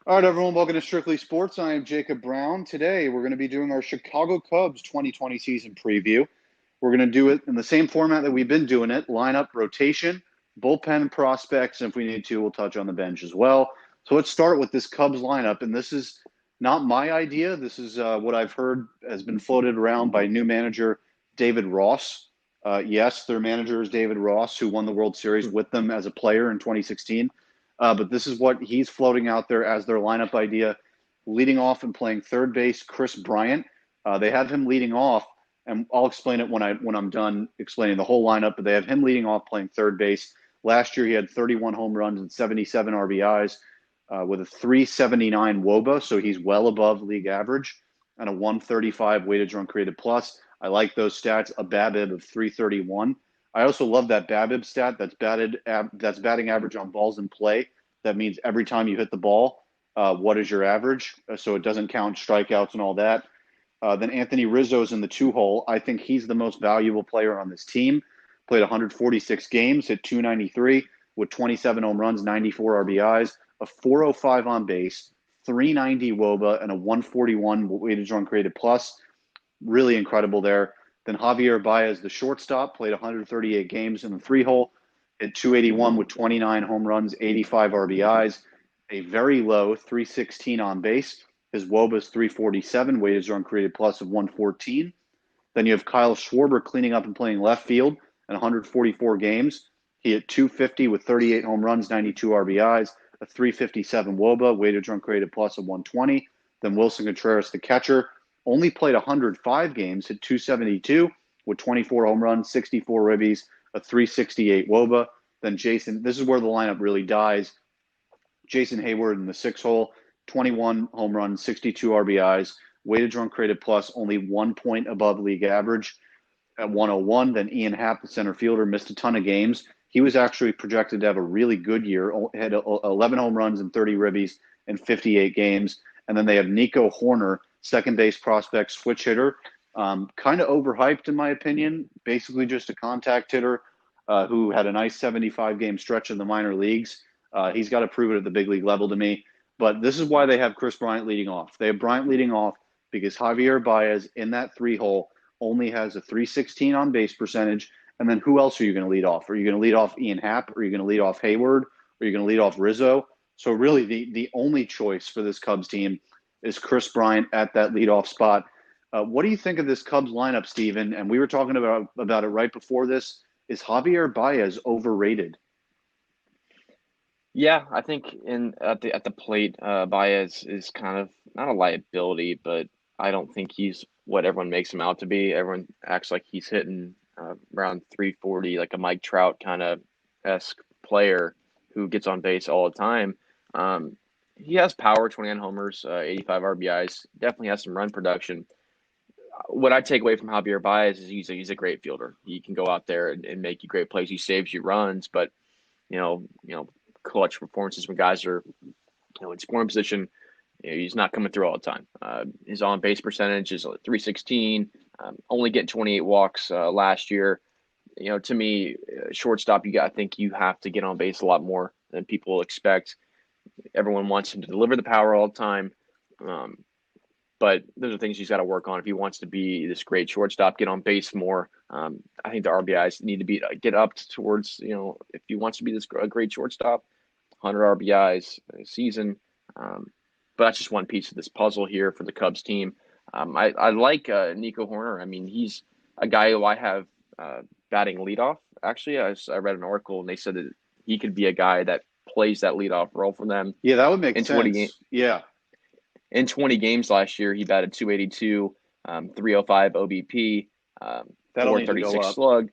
All right, everyone, welcome to Strictly Sports. I am Jacob Brown. Today, we're going to be doing our Chicago Cubs 2020 season preview. We're going to do it in the same format that we've been doing it, lineup, rotation, bullpen prospects, and if we need to, we'll touch on the bench as well. So let's start with this Cubs lineup, and this is not my idea. This is what I've heard has been floated around by new manager David Ross. Yes, their manager is David Ross, who won the World Series with them as a player in 2016. But this is what he's floating out there as their lineup idea. Leading off and playing third base, Chris Bryant. They have him leading off, and I'll explain it when I'm done explaining the whole lineup. But they have him leading off playing third base. Last year he had 31 home runs and 77 RBIs with a 379 WOBA, so he's well above league average, and a 135 weighted run created plus. I like those stats. A BABIP of 331. I also love that BABIP stat. That's batting average on balls in play. That means every time you hit the ball, what is your average? So it doesn't count strikeouts and all that. Then Anthony Rizzo's in the two hole. I think he's the most valuable player on this team. Played 146 games, hit 293 with 27 home runs, 94 RBIs, a 405 on base, 390 WOBA, and a 141 weighted run created plus. Really incredible there. Then Javier Baez, the shortstop, played 138 games in the three hole, hit 281 with 29 home runs, 85 RBIs, a very low 316 on base. His WOBA is 347, weighted run created plus of 114. Then you have Kyle Schwarber cleaning up and playing left field in 144 games. He hit 250 with 38 home runs, 92 RBIs, a 357 WOBA, weighted run created plus of 120. Then Wilson Contreras, the catcher, only played 105 games, hit 272 with 24 home runs, 64 ribbies, a 368 WOBA. Then Jason, this is where the lineup really dies. Jason Hayward in the six hole, 21 home runs, 62 RBIs, weighted run created plus, only 1 point above league average at 101. Then Ian Happ, the center fielder, missed a ton of games. He was actually projected to have a really good year, had 11 home runs and 30 ribbies in 58 games. And then they have Nico Horner, second base prospect, switch hitter. Kind of overhyped, in my opinion. Basically, just a contact hitter who had a nice 75-game stretch in the minor leagues. He's got to prove it at the big league level to me. But this is why they have Chris Bryant leading off. They have Bryant leading off because Javier Baez in that three hole only has a 316 on base percentage. And then who else are you going to lead off? Are you going to lead off Ian Happ? Are you going to lead off Hayward? Are you going to lead off Rizzo? So really the only choice for this Cubs team is Chris Bryant at that leadoff spot. What do you think of this Cubs lineup, Steven? And we were talking about it right before this. Is Javier Baez overrated? Yeah, I think in at the plate, Baez is kind of not a liability, but I don't think he's what everyone makes him out to be. Everyone acts like he's hitting around 340, like a Mike Trout kind of esque player who gets on base all the time. He has power, 29 homers, 85 RBIs. Definitely has some run production. What I take away from Javier Baez is he's a great fielder. He can go out there and make you great plays. He saves you runs, but clutch performances when guys are, in scoring position. He's not coming through all the time. His on base percentage is 316. Only getting 28 walks last year. To me, shortstop, I think you have to get on base a lot more than people expect. Everyone wants him to deliver the power all the time. But those are things he's got to work on if he wants to be this great shortstop, get on base more. I think the RBIs need to be get up towards, if he wants to be this great shortstop, 100 RBIs a season. But that's just one piece of this puzzle here for the Cubs team. I like Nico Horner. I mean, he's a guy who I have batting leadoff. Actually, I read an article and they said that he could be a guy that plays that leadoff role for them Yeah, that would make in 20 sense. Yeah, in 20 games last year. He batted 282, 305 OBP, that'll need to go 436 up. slug.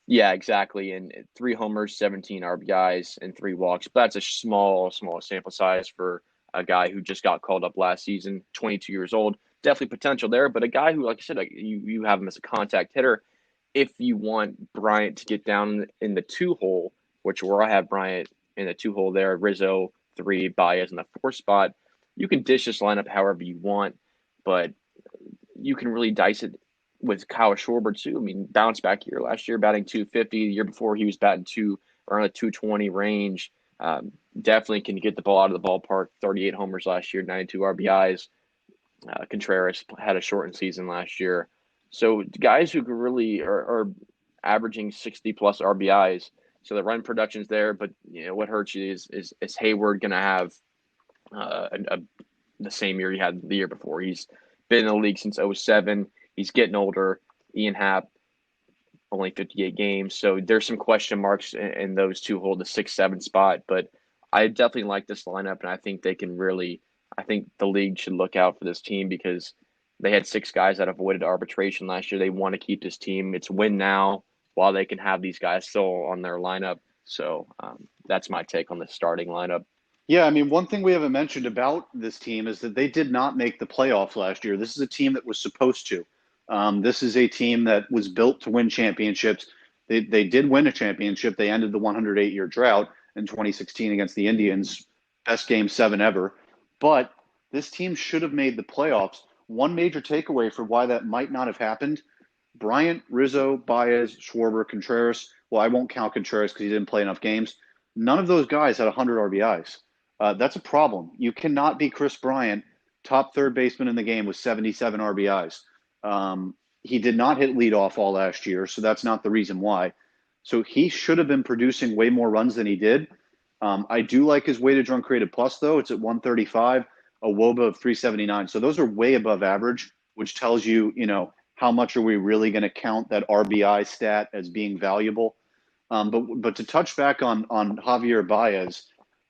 Yeah, exactly. And three homers, 17 RBIs, and three walks. But that's a small sample size for a guy who just got called up last season, 22 years old. Definitely potential there, but a guy who, like I said, you have him as a contact hitter. If you want Bryant to get down in the two hole, which where I have Bryant in the two hole there, Rizzo, three, Baez in the four spot, you can dish this lineup however you want, but you can really dice it with Kyle Schwarber too. I mean, bounce back year last year, batting 250. The year before, he was batting around the 220 range. definitely can get the ball out of the ballpark. 38 homers last year, 92 RBIs. Contreras had a shortened season last year. So guys who really are averaging 60 plus RBIs. So the run production's there, but what hurts you is Hayward going to have the same year he had the year before. He's been in the league since '07. He's getting older. Ian Happ, only 58 games. So there's some question marks, and those two hold the 6-7 spot. But I definitely like this lineup, and I think they can really. I think the league should look out for this team because they had 6 guys that avoided arbitration last year. They want to keep this team. It's win now while they can have these guys still on their lineup. So that's my take on the starting lineup. Yeah, I mean, one thing we haven't mentioned about this team is that they did not make the playoffs last year. This is a team that was supposed to. This is a team that was built to win championships. They did win a championship. They ended the 108-year drought in 2016 against the Indians, best game 7 ever. But this team should have made the playoffs. One major takeaway for why that might not have happened: Bryant, Rizzo, Baez, Schwarber, Contreras. Well, I won't count Contreras because he didn't play enough games. None of those guys had 100 RBIs. That's a problem. You cannot be Chris Bryant, top third baseman in the game with 77 RBIs. He did not hit leadoff all last year, so that's not the reason why. So he should have been producing way more runs than he did. I do like his weighted run created plus, though. It's at 135, a WOBA of 379. So those are way above average, which tells you, how much are we really going to count that RBI stat as being valuable? But to touch back on Javier Baez,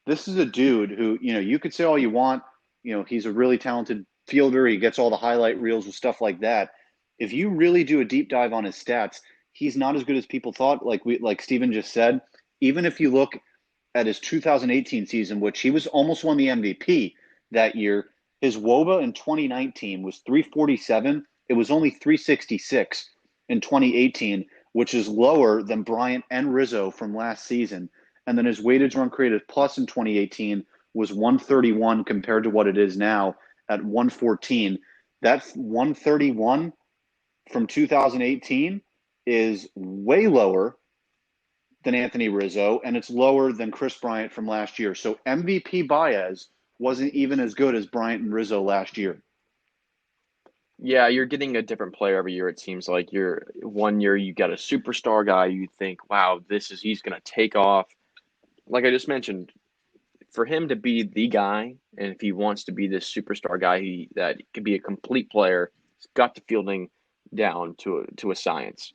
this is a dude who, you could say all you want. He's a really talented fielder. He gets all the highlight reels and stuff like that. If you really do a deep dive on his stats, he's not as good as people thought. Like Steven just said, even if you look at his 2018 season, which he was almost won the MVP that year, his WOBA in 2019 was 347. It was only 366 in 2018, which is lower than Bryant and Rizzo from last season. And then his weighted run created plus in 2018 was 131 compared to what it is now at 114. That's 131 from 2018 is way lower than Anthony Rizzo, and it's lower than Chris Bryant from last year. So MVP Baez wasn't even as good as Bryant and Rizzo last year. Yeah, you're getting a different player every year. It seems like you're 1 year you got a superstar guy. You think, wow, he's going to take off. Like I just mentioned, for him to be the guy, and if he wants to be this superstar guy, that could be a complete player, he's got the fielding down to a science.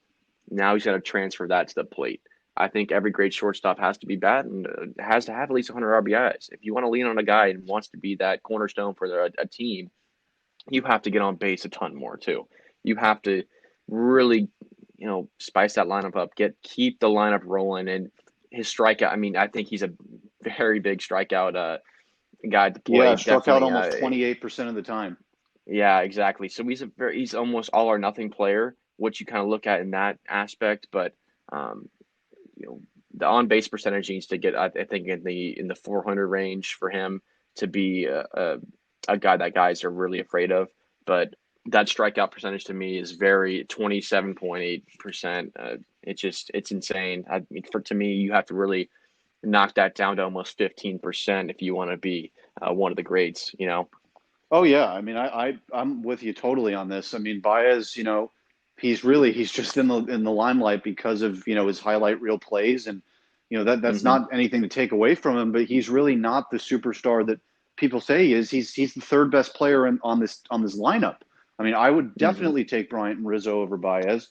Now he's got to transfer that to the plate. I think every great shortstop has to be bad and has to have at least 100 RBIs. If you want to lean on a guy and wants to be that cornerstone for a team, you have to get on base a ton more too. You have to really, spice that lineup up, keep the lineup rolling, and his strikeout. I mean, I think he's a very big strikeout guy to play. Yeah, struck out Definitely, almost 28% of the time. yeah, exactly. So he's almost all or nothing player, which you kind of look at in that aspect. But um, the on base percentage needs to get, I think, in the 400 range for him to be a guy that guys are really afraid of. But that strikeout percentage to me is very 27.8%. It's insane. To me, you have to really knock that down to almost 15% if you want to be one of the greats. Oh yeah, I mean, I'm with you totally on this. I mean, Baez, he's just in the limelight because of his highlight reel plays, and that's Hmm. not anything to take away from him, but he's really not the superstar that people say he is. He's the third best player on this lineup. I mean, I would Hmm. definitely take Bryant and Rizzo over Baez.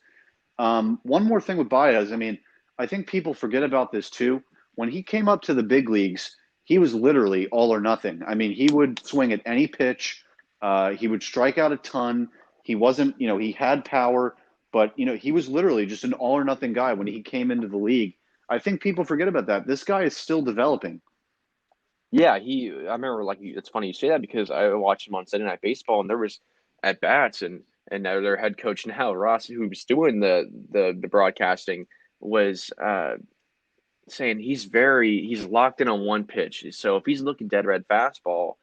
One more thing with Baez, I mean, I think people forget about this too. When he came up to the big leagues, he was literally all or nothing. I mean, he would swing at any pitch. He would strike out a ton. He wasn't, he had power, but he was literally just an all or nothing guy when he came into the league. I think people forget about that. This guy is still developing. Yeah, I remember, like, it's funny you say that because I watched him on Sunday Night Baseball, and there was at bats, and now their head coach now, Ross, who was doing the broadcasting, was saying he's locked in on one pitch. So if he's looking dead red fastball,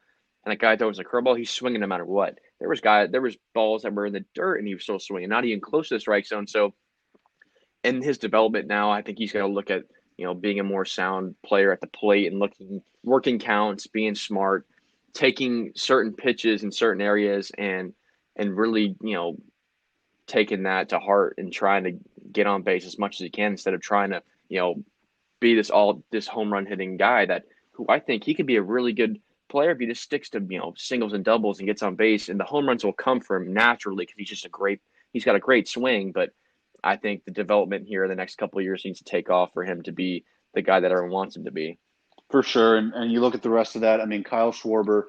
and a guy throws a curveball, he's swinging no matter what. There was balls that were in the dirt, and he was still swinging, not even close to the strike zone. So in his development now, I think he's going to look at being a more sound player at the plate and working counts, being smart, taking certain pitches in certain areas and really, taking that to heart and trying to get on base as much as he can instead of trying to, be this home run hitting guy who I think he could be a really good player if he just sticks to, singles and doubles and gets on base, and the home runs will come from him naturally because he's got a great swing. But I think the development here in the next couple of years needs to take off for him to be the guy that everyone wants him to be. For sure. And you look at the rest of that. I mean, Kyle Schwarber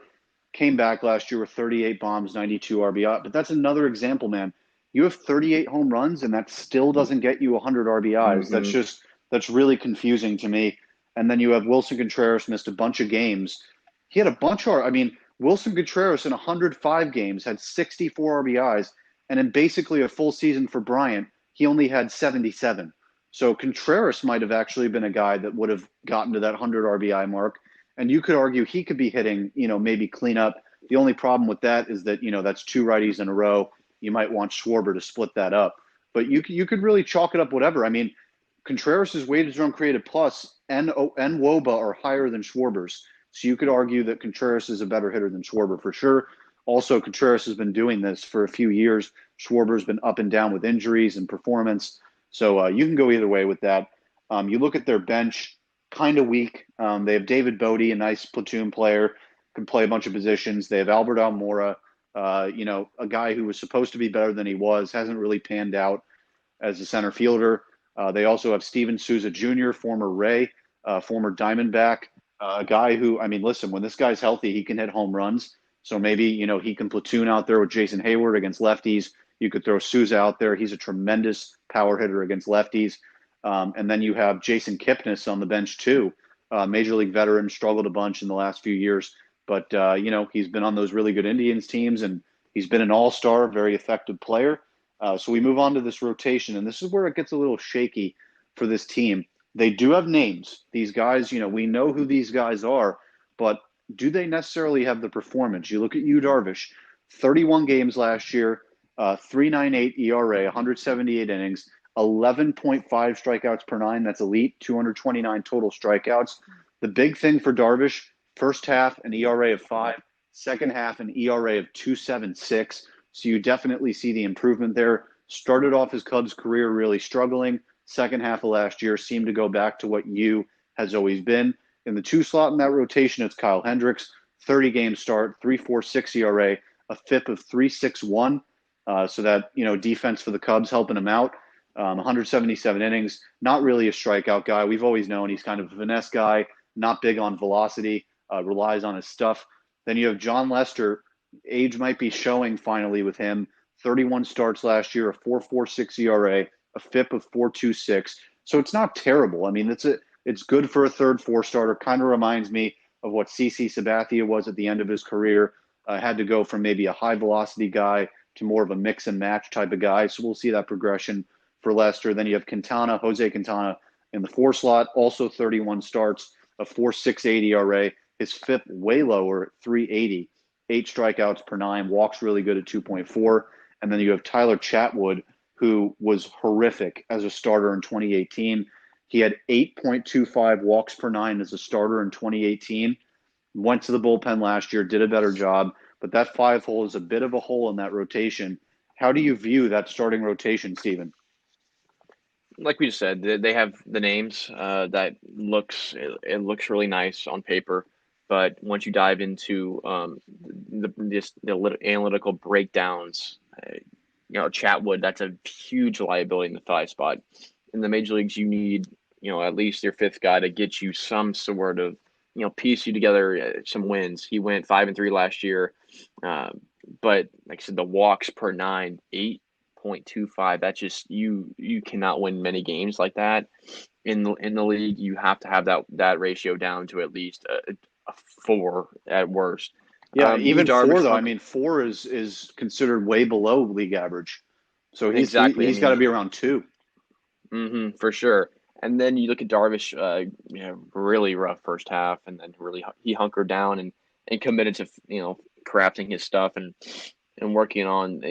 came back last year with 38 bombs, 92 RBI. But that's another example, man. You have 38 home runs, and that still doesn't get you 100 RBIs. Mm-hmm. That's really confusing to me. And then you have Wilson Contreras missed a bunch of games. He had a bunch of, I mean, Wilson Contreras in 105 games had 64 RBIs, and in basically a full season for Bryant, he only had 77. So Contreras might have actually been a guy that would have gotten to that 100 RBI mark. And you could argue he could be hitting, maybe cleanup. The only problem with that is that, that's two righties in a row. You might want Schwarber to split that up. But you could really chalk it up whatever. I mean, Contreras' weighted run created plus and WOBA are higher than Schwarber's. So you could argue that Contreras is a better hitter than Schwarber for sure. Also, Contreras has been doing this for a few years. Schwarber's been up and down with injuries and performance. So you can go either way with that. You look at their bench, kind of weak. They have David Bodie, a nice platoon player, can play a bunch of positions. They have Albert Almora, a guy who was supposed to be better than he was, hasn't really panned out as a center fielder. They also have Steven Souza Jr., former Ray, former Diamondback, a guy who, I mean, listen, when this guy's healthy, he can hit home runs. So maybe, he can platoon out there with Jason Hayward against lefties. You could throw Souza out there. He's a tremendous power hitter against lefties. And then you have Jason Kipnis on the bench too. Major league veteran, struggled a bunch in the last few years. But, he's been on those really good Indians teams, and he's been an all-star, very effective player. So we move on to this rotation, and this is where it gets a little shaky for this team. They do have names. These guys, we know who these guys are, but do they necessarily have the performance? You look at Darvish, 31 games last year, 3.98 ERA, 178 innings, 11.5 strikeouts per nine. That's elite, 229 total strikeouts. The big thing for Darvish, first half, an ERA of 5, second half, an ERA of 2.76. So you definitely see the improvement there. Started off his Cubs career really struggling. Second half of last year seemed to go back to what has always been. In the two slot in that rotation, it's Kyle Hendricks, 30-game start, 3.46 ERA, a FIP of 3.61. So that, defense for the Cubs helping him out. 177 innings, not really a strikeout guy. We've always known he's kind of a finesse guy, not big on velocity, relies on his stuff. Then you have Jon Lester. Age might be showing finally with him. 31 starts last year, a 4.46 ERA, a FIP of 4.26. So it's not terrible. I mean, it's good for a third four starter. Kind of reminds me of what CC Sabathia was at the end of his career. Had to go from maybe a high velocity guy to more of a mix and match type of guy. So we'll see that progression for Lester. Then you have Jose Quintana in the four slot, also 31 starts, a 4.68 ERA. His FIP way lower at 3.80, 8 strikeouts per 9, walks really good at 2.4. And then you have Tyler Chatwood, who was horrific as a starter in 2018. He had 8.25 walks per 9 as a starter in 2018. Went to the bullpen last year, did a better job. But that 5-hole is a bit of a hole in that rotation. How do you view that starting rotation, Steven? Like we just said, they have the names that looks really nice on paper, but once you dive into the analytical breakdowns, Chatwood, that's a huge liability in the 5 spot. In the major leagues, you need at least your 5th guy to get you some sort of piece you together some wins. He went 5-3 last year, but like I said, the walks per 9, 8.25. That's just you cannot win many games like that in the league. You have to have that ratio down to at least a 4 at worst. Yeah, even Darvish, 4 though. I mean, 4 is considered way below league average. So he's got to be around 2. Mm-hmm, for sure. And then you look at Darvish, really rough first half, and then really he hunkered down and committed to crafting his stuff and working on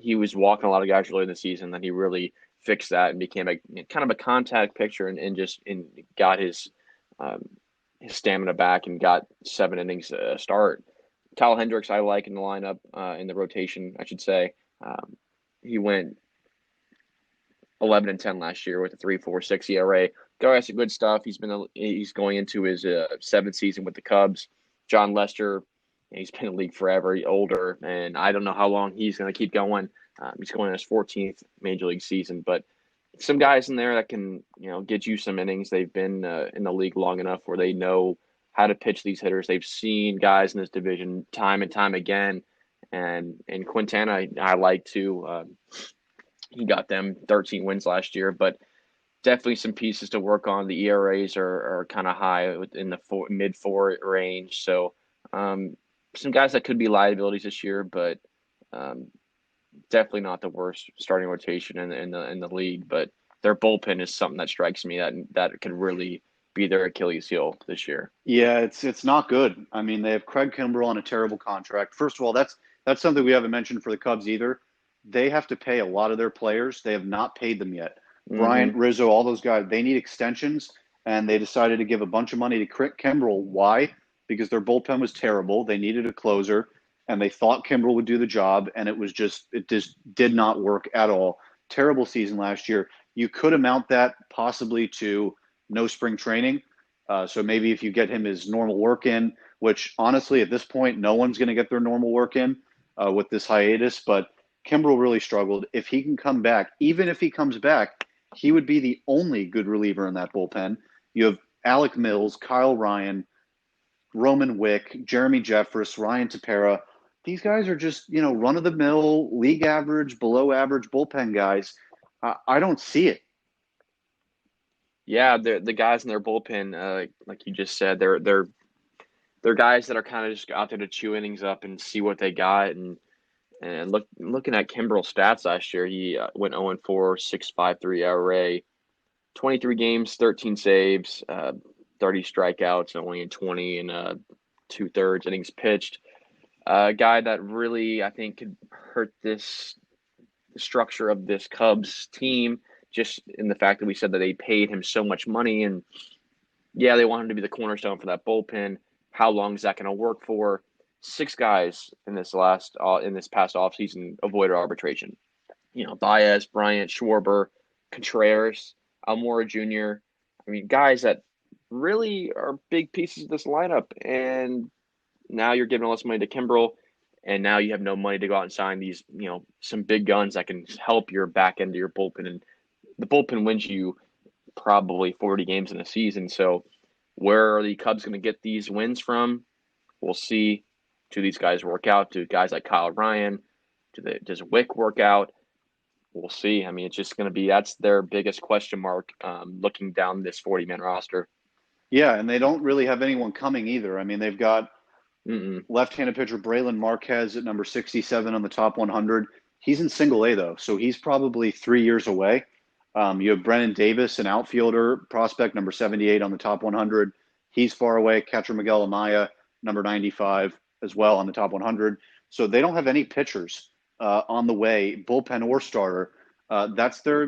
he was walking a lot of guys early in the season. Then he really fixed that and became a kind of a contact pitcher and got his stamina back and got 7 innings a start. Kyle Hendricks, I like in the lineup, in the rotation, I should say. He went 11-10 last year with a 3.46 ERA. Guy has some good stuff. He's going into his seventh season with the Cubs. Jon Lester, he's been in the league forever. He's older, and I don't know how long he's going to keep going. He's going in his 14th major league season, but some guys in there that can get you some innings. They've been in the league long enough where they know how to pitch these hitters. They've seen guys in this division time and time again, and Quintana I like too. He got them 13 wins last year, but definitely some pieces to work on. The ERAs are kind of high in the mid-4 range, so some guys that could be liabilities this year, but definitely not the worst starting rotation in the league. But their bullpen is something that strikes me that could really be their Achilles heel this year. Yeah, it's not good. I mean, they have Craig Kimbrell on a terrible contract. First of all, that's something we haven't mentioned for the Cubs either. They have to pay a lot of their players. They have not paid them yet. Bryant, Rizzo, all those guys, they need extensions, and they decided to give a bunch of money to Kimbrell. Why? Because their bullpen was terrible. They needed a closer, and they thought Kimbrell would do the job, and it just did not work at all. Terrible season last year. You could amount that possibly to no spring training. So maybe if you get him his normal work in, which honestly at this point no one's going to get their normal work in with this hiatus, but Kimbrell really struggled. If he can come back, even if he comes back, he would be the only good reliever in that bullpen. You have Alec Mills, Kyle Ryan, Roman Wick, Jeremy Jeffress, Ryan Tepera. These guys are just, run-of-the-mill, league average, below average bullpen guys. I don't see it. Yeah, the guys in their bullpen, like you just said, they're guys that are kind of just out there to chew innings up and see what they got. And looking at Kimbrell's stats last year, he went 0-4, 6.53 ERA, 23 games, 13 saves, 30 strikeouts, only in 20 and 2/3 innings pitched. A guy that really, I think, could hurt the structure of this Cubs team, just in the fact that we said that they paid him so much money. And yeah, they want him to be the cornerstone for that bullpen. How long is that going to work for? 6 guys in this past offseason avoided arbitration. Baez, Bryant, Schwarber, Contreras, Almora Jr. I mean, guys that really are big pieces of this lineup. And now you're giving all this money to Kimbrell, and now you have no money to go out and sign these, some big guns that can help your back end of your bullpen. And the bullpen wins you probably 40 games in a season. So where are the Cubs going to get these wins from? We'll see. Do these guys work out? Do guys like Kyle Ryan? Does Wick work out? We'll see. I mean, it's just going to be that's their biggest question mark looking down this 40-man roster. Yeah, and they don't really have anyone coming either. I mean, they've got left-handed pitcher Braylon Marquez at number 67 on the top 100. He's in single A, though, so he's probably 3 years away. You have Brennan Davis, an outfielder prospect, number 78 on the top 100. He's far away. Catcher Miguel Amaya, number 95, as well on the top 100. So they don't have any pitchers on the way, bullpen or starter. That's their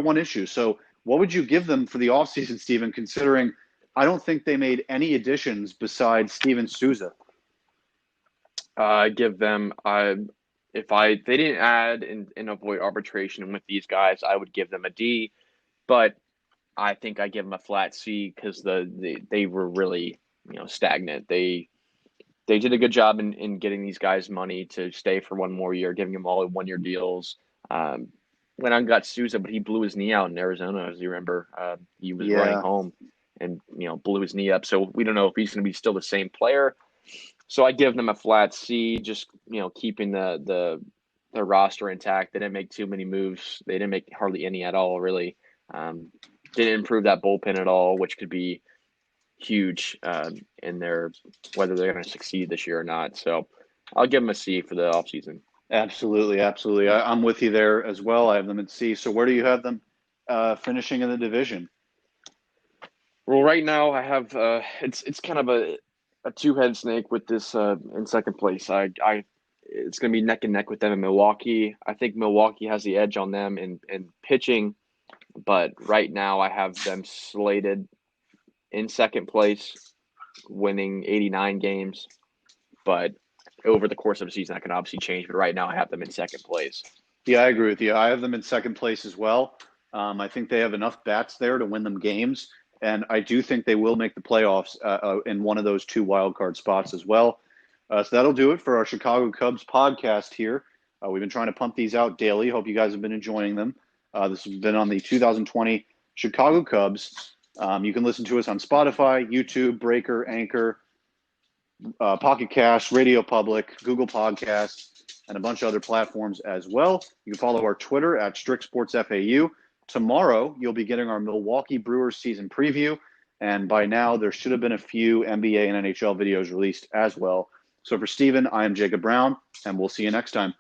one issue. So what would you give them for the offseason, Steven, considering I don't think they made any additions besides Steven Souza? I give them if they didn't add and avoid arbitration with these guys, I would give them a D. But I think I give them a flat C because they were really stagnant. They did a good job in getting these guys money to stay for one more year, giving them all 1-year deals. Went on got Souza, but he blew his knee out in Arizona, as you remember. He was running home and blew his knee up. So we don't know if he's going to be still the same player. So I give them a flat C, just keeping the roster intact. They didn't make too many moves. They didn't make hardly any at all, really. Didn't improve that bullpen at all, which could be huge in their whether they're going to succeed this year or not. So I'll give them a C for the offseason. Absolutely. I'm with you there as well. I have them at C. So where do you have them finishing in the division? Well, right now I have it's kind of a two-head snake with this in second place. it's going to be neck and neck with them in Milwaukee. I think Milwaukee has the edge on them in pitching, but right now I have them slated in second place, winning 89 games. But over the course of the season, that can obviously change. But right now, I have them in second place. Yeah, I agree with you. I have them in second place as well. I think they have enough bats there to win them games, and I do think they will make the playoffs in one of those 2 wild card spots as well. So that'll do it for our Chicago Cubs podcast here. We've been trying to pump these out daily. Hope you guys have been enjoying them. This has been on the 2020 Chicago Cubs. You can listen to us on Spotify, YouTube, Breaker, Anchor, Pocket Cast, Radio Public, Google Podcasts, and a bunch of other platforms as well. You can follow our Twitter at StrictSportsFAU. Tomorrow, you'll be getting our Milwaukee Brewers season preview. And by now, there should have been a few NBA and NHL videos released as well. So for Steven, I am Jacob Brown, and we'll see you next time.